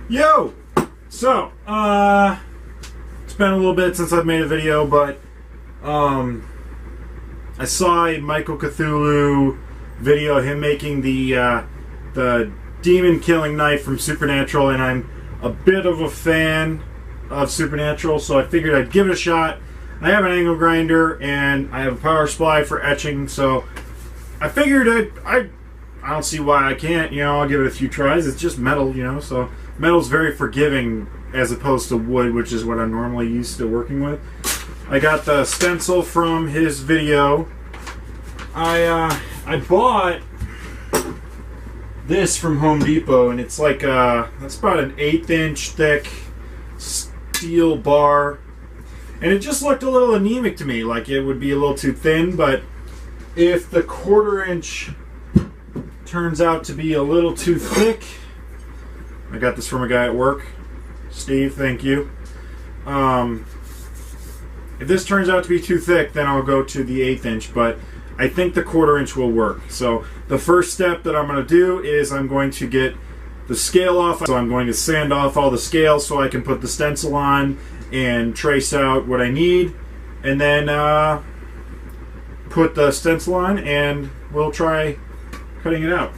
Yo! So, it's been a little bit since I've made a video, but, I saw a Michael Cthulhu video, him making the demon-killing knife from Supernatural, and I'm a bit of a fan of Supernatural, so I figured I'd give it a shot. I have an angle grinder, and I have a power supply for etching, so I figured I don't see why I can't, I'll give it a few tries. It's just metal, so metal's very forgiving as opposed to wood, which is what I'm normally used to working with. I got the stencil from his video. I bought this from Home Depot, and it's like that's about an 1/8 inch thick steel bar, and it just looked a little anemic to me, like it would be a little too thin. But if the 1/4 inch turns out to be a little too thick, I got this from a guy at work, Steve, thank you. If this turns out to be too thick, then I'll go to the 1/8 inch, but I think the 1/4 inch will work. So the first step that I'm going to do is I'm going to get the scale off. So I'm going to sand off all the scales so I can put the stencil on and trace out what I need, and then put the stencil on, and we'll try cutting it out.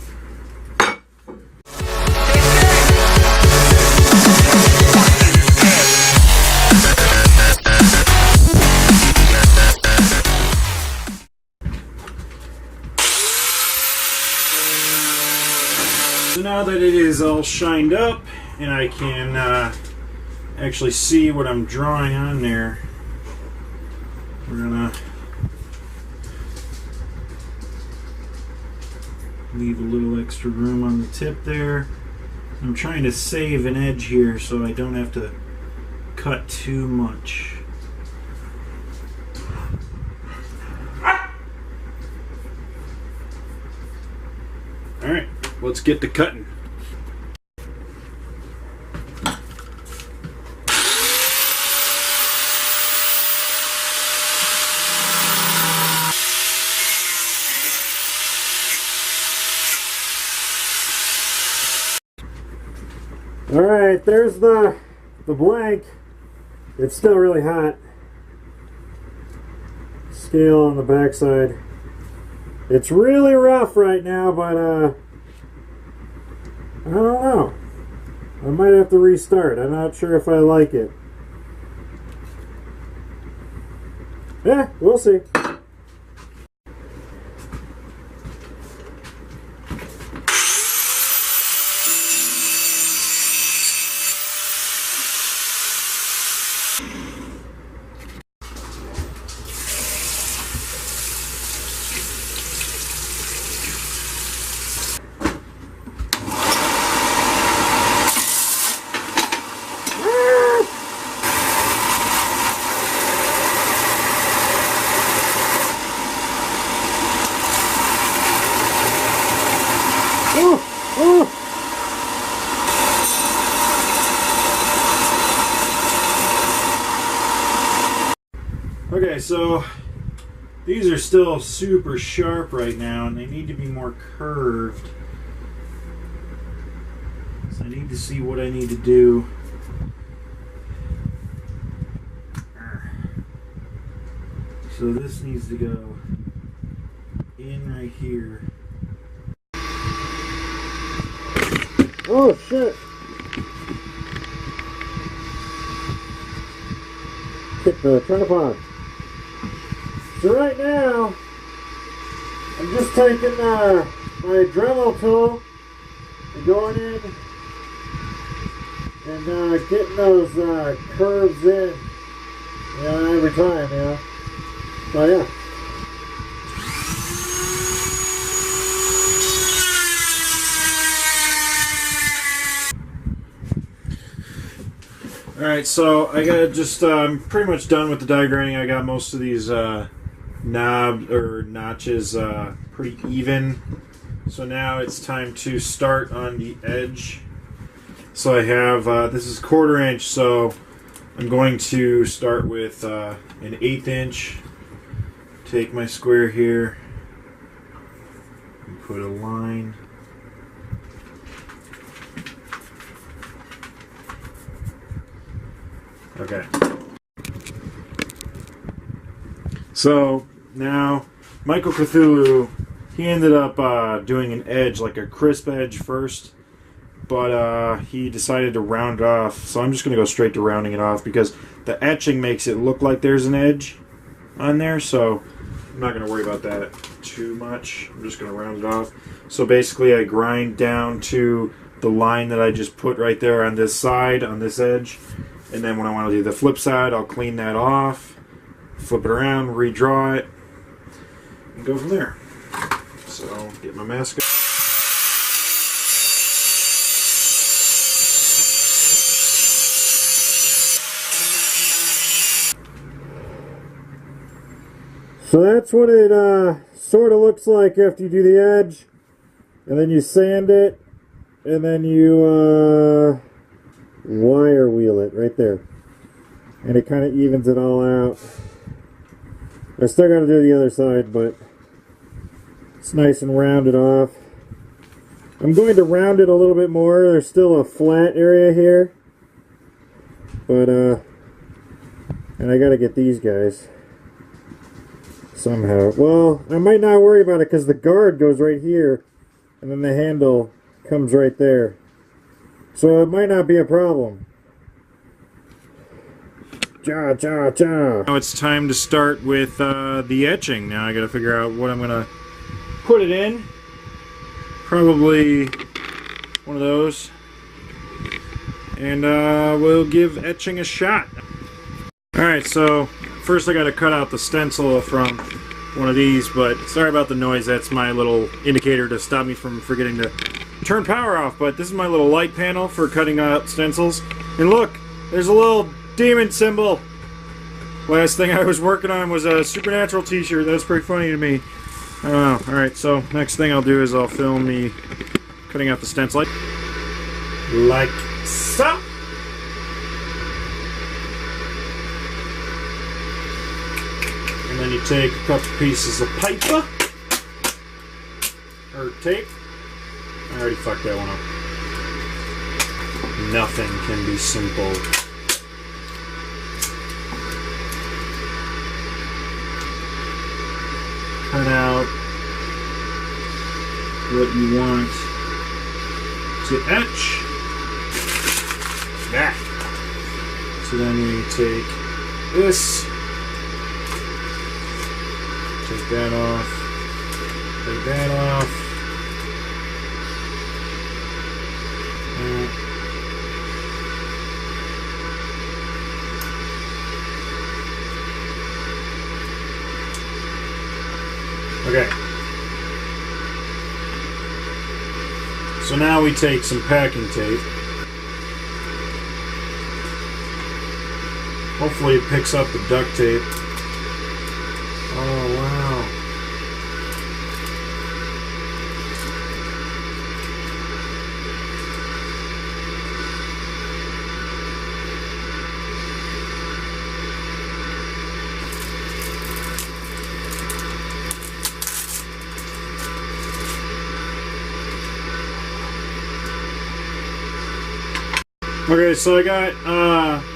So now that it is all shined up and I can actually see what I'm drawing on there, we're gonna leave a little extra room on the tip there. I'm trying to save an edge here so I don't have to cut too much. Alright, let's get to cutting. Alright, there's the blank. It's still really hot. Scale on the backside. It's really rough right now, but I don't know. I might have to restart. I'm not sure if I like it. Yeah, we'll see. Okay, so these are still super sharp right now, and they need to be more curved. So I need to see what I need to do. So this needs to go in right here. Oh shit! Kick the tripod. So right now, I'm just taking my Dremel tool and going in and getting those curves in, every time, So yeah. Alright, so I got just pretty much done with the die grinding. I got most of these knobs or notches pretty even. So now it's time to start on the edge. So I have, this is 1/4 inch, so I'm going to start with an 1/8 inch. Take my square here and put a line. Okay. So now Michael Cthulhu, he ended up doing an edge, like a crisp edge first, but he decided to round it off. So I'm just going to go straight to rounding it off because the etching makes it look like there's an edge on there. So I'm not going to worry about that too much. I'm just going to round it off. So basically I grind down to the line that I just put right there on this side, on this edge. And then when I want to do the flip side, I'll clean that off, flip it around, redraw it, and go from there. So get my mask. So that's what it sort of looks like after you do the edge, and then you sand it, and then you wire wheel it right there, and it kind of evens it all out. I still got to do the other side, but it's nice and rounded off. I'm going to round it a little bit more. There's still a flat area here, but and I got to get these guys somehow. Well, I might not worry about it because the guard goes right here, and then the handle comes right there. So it might not be a problem. Cha cha cha. Now it's time to start with the etching. Now I gotta figure out what I'm gonna put it in. Probably one of those. And we'll give etching a shot. Alright, so first I gotta cut out the stencil from one of these, but sorry about the noise. That's my little indicator to stop me from forgetting to turn power off. But this is my little light panel for cutting out stencils. And look, there's a little demon symbol. Last thing I was working on was a Supernatural t-shirt. That was pretty funny to me. I don't know. Alright, so next thing I'll do is I'll film me cutting out the stencil. Like so. And then you take a couple pieces of paper or tape. I already fucked that one up. Nothing can be simple. Cut out what you want to etch. That. So then we take this. Take that off. Take that off. Okay. So now we take some packing tape. Hopefully it picks up the duct tape. Oh, wow. Okay, so I got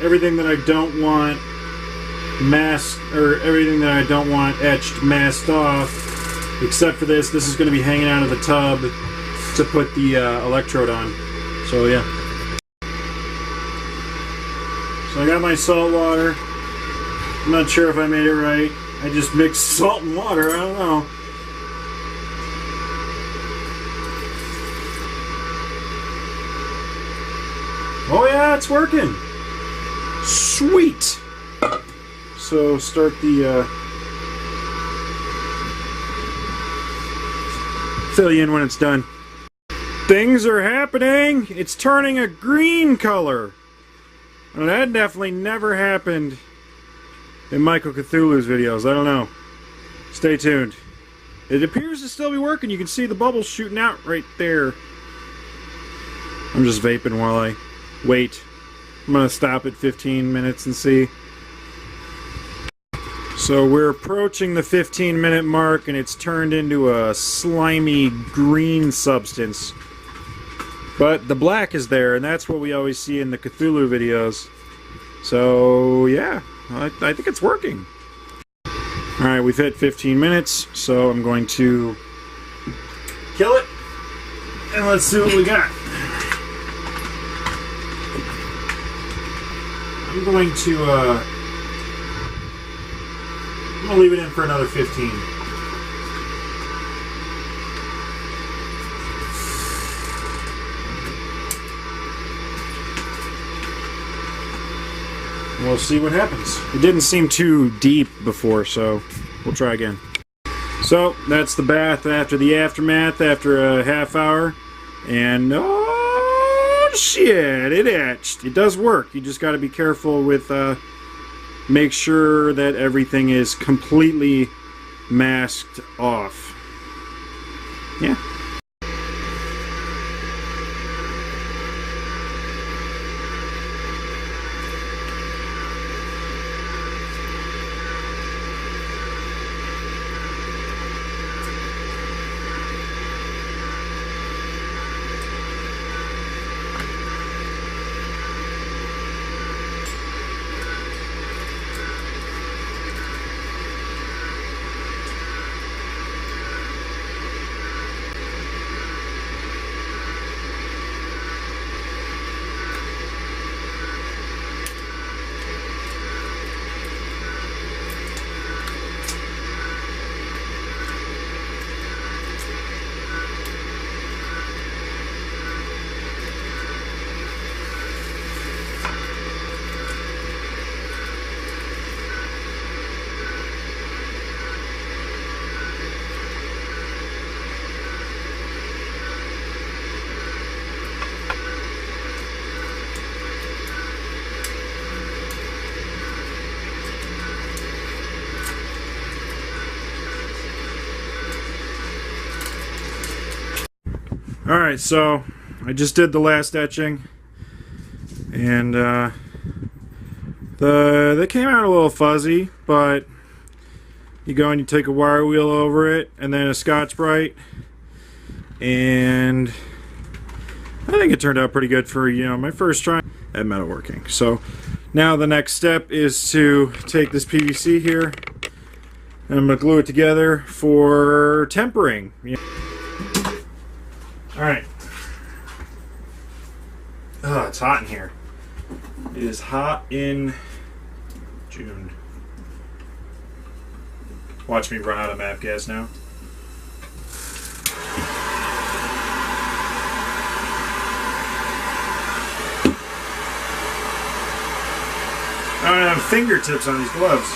everything that I don't want masked, or everything that I don't want etched masked off, except for this. This is going to be hanging out of the tub to put the electrode on. So yeah. So I got my salt water. I'm not sure if I made it right. I just mixed salt and water. I don't know. Oh yeah, it's working. Sweet. So start the fill you in when it's done. Things are happening. It's turning a green color. Well, that definitely never happened in Michael Cthulhu's videos. I don't know. Stay tuned. It appears to still be working. You can see the bubbles shooting out right there. I'm just vaping while I wait. I'm gonna stop at 15 minutes and see. So we're approaching the 15-minute mark and it's turned into a slimy green substance. But the black is there, and that's what we always see in the Cthulhu videos. So yeah, I think it's working. Alright, we've hit 15 minutes, so I'm going to kill it, and let's see what we got. I'm going to leave it in for another 15. We'll see what happens. It didn't seem too deep before, so we'll try again. So, that's the bath after the aftermath, after a half hour. And, oh shit, it etched. It does work. You just got to be careful with, make sure that everything is completely masked off. Yeah. Alright, so I just did the last etching, and they came out a little fuzzy, but you go and you take a wire wheel over it, and then a scotch-brite, and I think it turned out pretty good for, you know, my first try at metalworking. So now the next step is to take this PVC here, and I'm going to glue it together for tempering. Alright. Oh, it's hot in here. It is hot in June. Watch me run out of map gas now. I don't have fingertips on these gloves.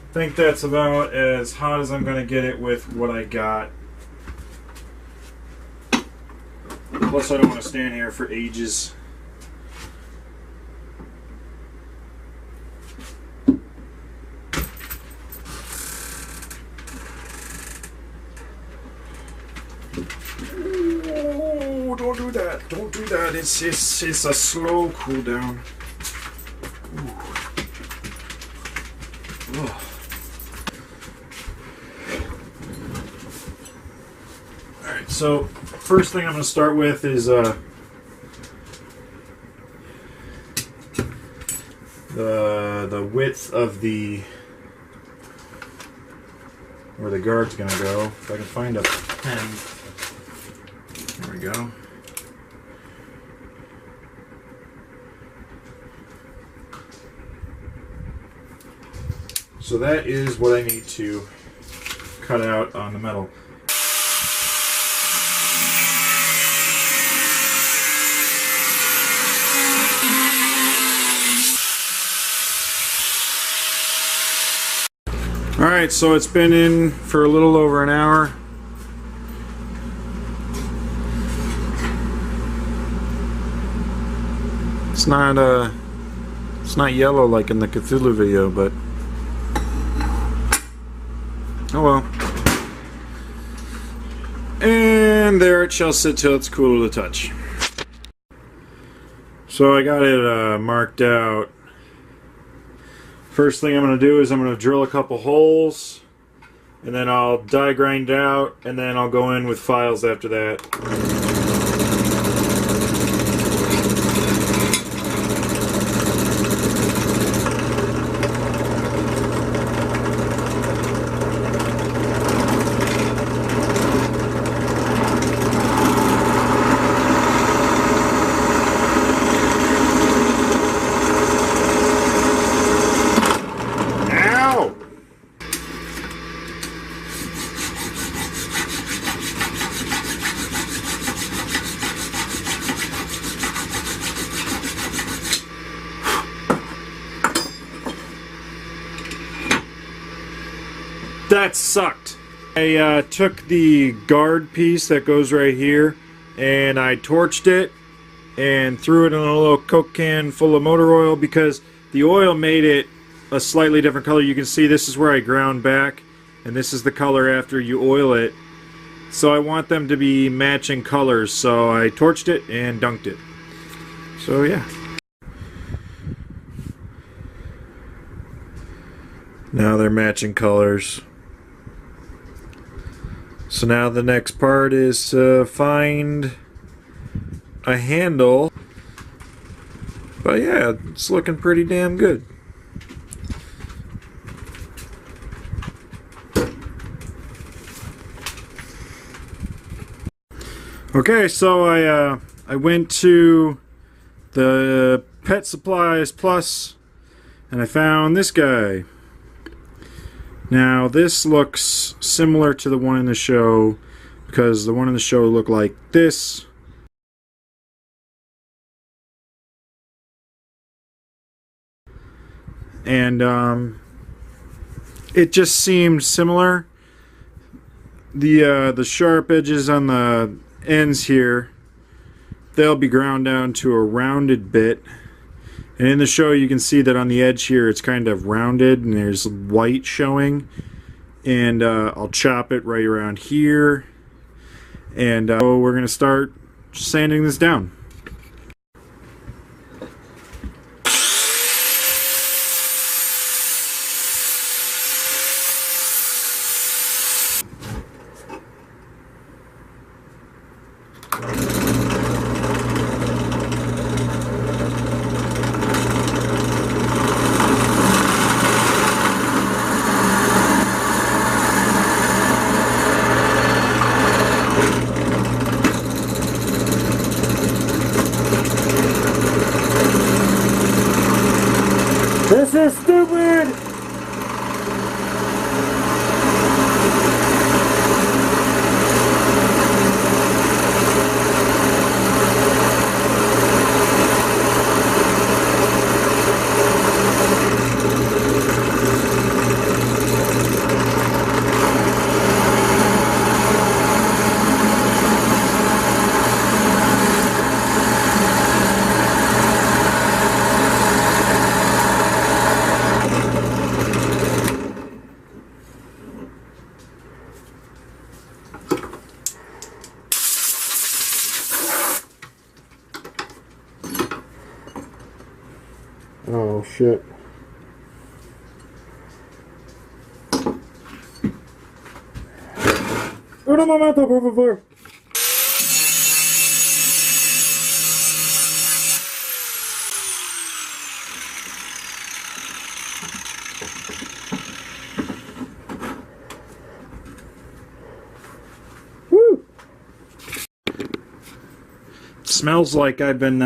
I think that's about as hot as I'm going to get it with what I got. Plus I don't want to stand here for ages. Ooh, don't do that. Don't do that. It's a slow cool down. Alright, so first thing I'm going to start with is the width of the where the guard's going to go. If I can find a pen. There we go. So that is what I need to cut out on the metal. Alright, so it's been in for a little over an hour. It's not yellow like in the Cthulhu video, but oh well. And there it shall sit till it's cool to touch. So I got it marked out. First thing I'm going to do is I'm going to drill a couple holes, and then I'll die grind out, and then I'll go in with files after that. That sucked. I took the guard piece that goes right here and I torched it and threw it in a little Coke can full of motor oil because the oil made it a slightly different color. You can see this is where I ground back and this is the color after you oil it. So I want them to be matching colors, so I torched it and dunked it. So yeah. Now they're matching colors. So now the next part is to find a handle. But yeah, it's looking pretty damn good. Okay, so I went to the Pet Supplies Plus and I found this guy. Now this looks similar to the one in the show because the one in the show looked like this. And it just seemed similar. The sharp edges on the ends here, they'll be ground down to a rounded bit. And in the show you can see that on the edge here it's kind of rounded and there's white showing. And I'll chop it right around here. And so we're going to start sanding this down. This is stupid! Oh shit. Un momento, por favor. Woo! Smells like I've been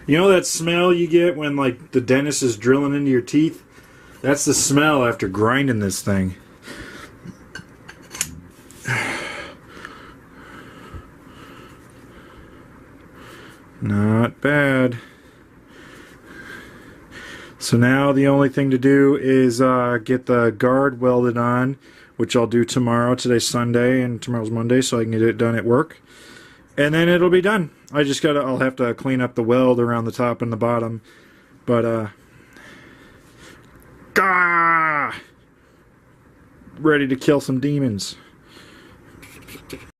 you know that smell you get when like the dentist is drilling into your teeth? That's the smell after grinding this thing. Not bad. So now the only thing to do is get the guard welded on, which I'll do tomorrow. Today's Sunday and tomorrow's Monday, so I can get it done at work. And then it'll be done. I'll have to clean up the weld around the top and the bottom. But, ready to kill some demons.